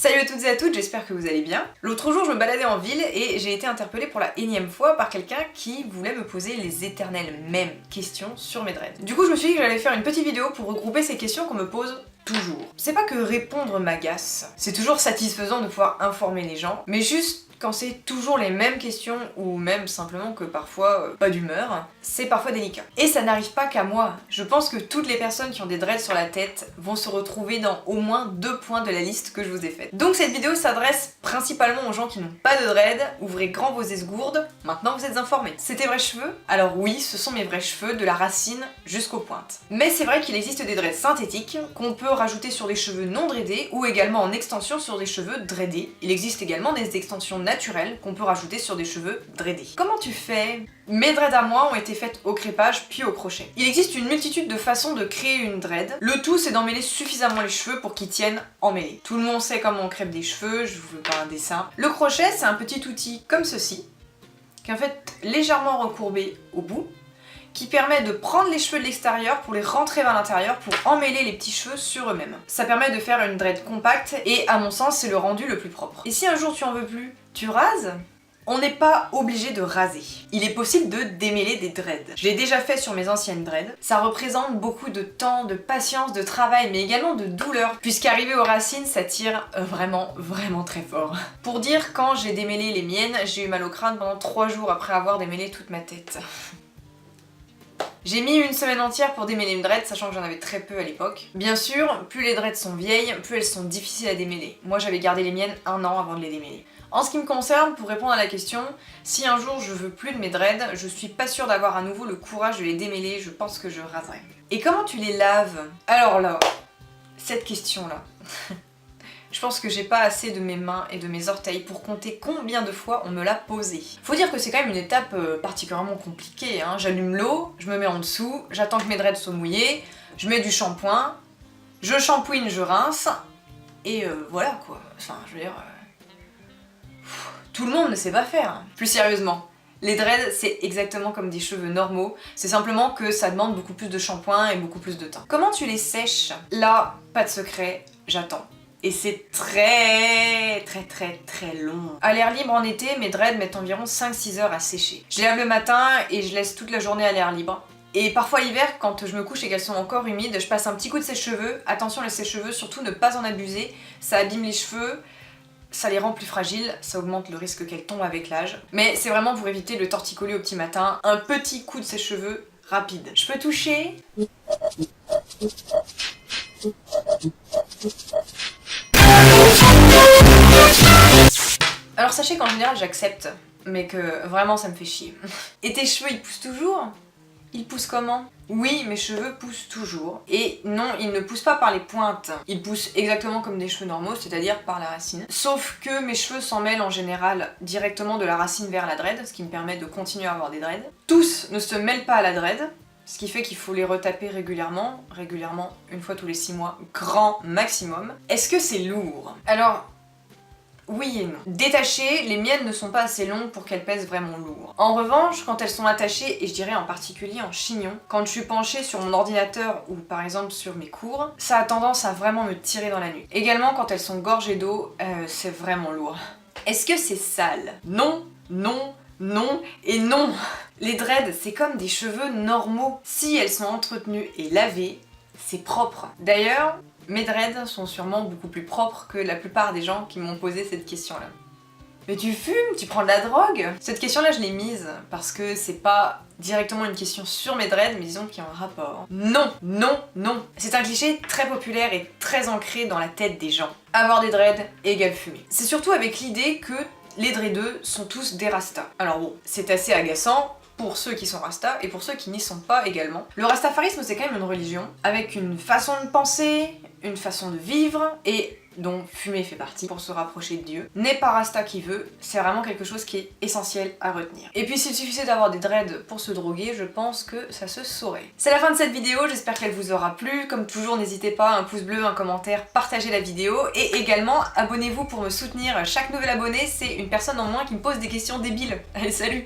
Salut à toutes et à toutes, j'espère que vous allez bien. L'autre jour je me baladais en ville et j'ai été interpellée pour la énième fois par quelqu'un qui voulait me poser les éternelles mêmes questions sur mes dreads. Du coup je me suis dit que j'allais faire une petite vidéo pour regrouper ces questions qu'on me pose toujours. C'est pas que répondre m'agace, c'est toujours satisfaisant de pouvoir informer les gens, mais juste quand c'est toujours les mêmes questions ou même simplement que parfois pas d'humeur, c'est parfois délicat. Et ça n'arrive pas qu'à moi. Je pense que toutes les personnes qui ont des dreads sur la tête vont se retrouver dans au moins 2 points de la liste que je vous ai faite. Donc cette vidéo s'adresse principalement aux gens qui n'ont pas de dread. Ouvrez grand vos esgourdes, maintenant vous êtes informés. C'est tes vrais cheveux? Alors oui, ce sont mes vrais cheveux, de la racine jusqu'aux pointes. Mais c'est vrai qu'il existe des dreads synthétiques qu'on peut rajouter sur des cheveux non dreadés ou également en extension sur des cheveux dreadés. Il existe également des extensions naturelles qu'on peut rajouter sur des cheveux dreadés. Comment tu fais? Mes dreads à moi ont été faites au crépage puis au crochet. Il existe une multitude de façons de créer une dread. Le tout c'est d'emmêler suffisamment les cheveux pour qu'ils tiennent emmêlés. Tout le monde sait comment on crêpe des cheveux, je vous fais pas un dessin. Le crochet c'est un petit outil comme ceci, qui est en fait légèrement recourbé au bout, qui permet de prendre les cheveux de l'extérieur pour les rentrer vers l'intérieur pour emmêler les petits cheveux sur eux-mêmes. Ça permet de faire une dread compacte et à mon sens c'est le rendu le plus propre. Et si un jour tu en veux plus, tu rases? On n'est pas obligé de raser. Il est possible de démêler des dreads. Je l'ai déjà fait sur mes anciennes dreads. Ça représente beaucoup de temps, de patience, de travail, mais également de douleur, puisqu'arriver aux racines, ça tire vraiment très fort. Pour dire, quand j'ai démêlé les miennes, j'ai eu mal au crâne pendant 3 jours après avoir démêlé toute ma tête. J'ai mis une semaine entière pour démêler une dread, sachant que j'en avais très peu à l'époque. Bien sûr, plus les dreads sont vieilles, plus elles sont difficiles à démêler. Moi j'avais gardé les miennes 1 an avant de les démêler. En ce qui me concerne, pour répondre à la question, si un jour je veux plus de mes dreads, je suis pas sûre d'avoir à nouveau le courage de les démêler, je pense que je raserai. Et comment tu les laves? Alors là, cette question-là... Je pense que j'ai pas assez de mes mains et de mes orteils pour compter combien de fois on me l'a posé. Faut dire que c'est quand même une étape particulièrement compliquée, hein. J'allume l'eau, je me mets en dessous, j'attends que mes dreads soient mouillés, je mets du shampoing, je shampouine, je rince, et voilà quoi. Enfin, je veux dire... tout le monde ne sait pas faire. Plus sérieusement, les dreads c'est exactement comme des cheveux normaux, c'est simplement que ça demande beaucoup plus de shampoing et beaucoup plus de temps. Comment tu les sèches? Là, pas de secret, j'attends. Et c'est très long. À l'air libre en été, mes dreads mettent environ 5-6 heures à sécher. Je les lave le matin et je laisse toute la journée à l'air libre. Et parfois l'hiver, quand je me couche et qu'elles sont encore humides, je passe un petit coup de sèche-cheveux. Attention les sèche-cheveux, surtout ne pas en abuser, ça abîme les cheveux, ça les rend plus fragiles, ça augmente le risque qu'elles tombent avec l'âge. Mais c'est vraiment pour éviter le torticolis au petit matin, un petit coup de sèche-cheveux rapide. Je peux toucher? Alors sachez qu'en général j'accepte, mais que vraiment ça me fait chier. Et tes cheveux ils poussent toujours? Ils poussent comment? Oui, mes cheveux poussent toujours. Et non, ils ne poussent pas par les pointes. Ils poussent exactement comme des cheveux normaux, c'est-à-dire par la racine. Sauf que mes cheveux s'en mêlent en général directement de la racine vers la dread, ce qui me permet de continuer à avoir des dreads. Tous ne se mêlent pas à la dread, ce qui fait qu'il faut les retaper régulièrement, une fois tous les 6 mois, grand maximum. Est-ce que c'est lourd? Alors... oui et non. Détachées, les miennes ne sont pas assez longues pour qu'elles pèsent vraiment lourd. En revanche, quand elles sont attachées, et je dirais en particulier en chignon, quand je suis penchée sur mon ordinateur ou par exemple sur mes cours, ça a tendance à vraiment me tirer dans la nuque. Également quand elles sont gorgées d'eau, c'est vraiment lourd. Est-ce que c'est sale? Non, non, non et non. Les dreads, c'est comme des cheveux normaux. Si elles sont entretenues et lavées, c'est propre. D'ailleurs, mes dreads sont sûrement beaucoup plus propres que la plupart des gens qui m'ont posé cette question-là. Mais tu fumes? Tu prends de la drogue? Cette question-là, je l'ai mise parce que c'est pas directement une question sur mes dreads, mais disons qu'il y a un rapport. Non, non, non. C'est un cliché très populaire et très ancré dans la tête des gens. Avoir des dreads égale fumer. C'est surtout avec l'idée que les dreadeux sont tous des rastas. Alors bon, c'est assez agaçant pour ceux qui sont rastas et pour ceux qui n'y sont pas également. Le rastafarisme c'est quand même une religion, avec une façon de penser, une façon de vivre, et dont fumer fait partie pour se rapprocher de Dieu. N'est pas rasta qui veut, c'est vraiment quelque chose qui est essentiel à retenir. Et puis s'il suffisait d'avoir des dreads pour se droguer, je pense que ça se saurait. C'est la fin de cette vidéo, j'espère qu'elle vous aura plu. Comme toujours, n'hésitez pas, un pouce bleu, un commentaire, partagez la vidéo, et également abonnez-vous pour me soutenir. Chaque nouvel abonné, c'est une personne en moins qui me pose des questions débiles. Allez, salut!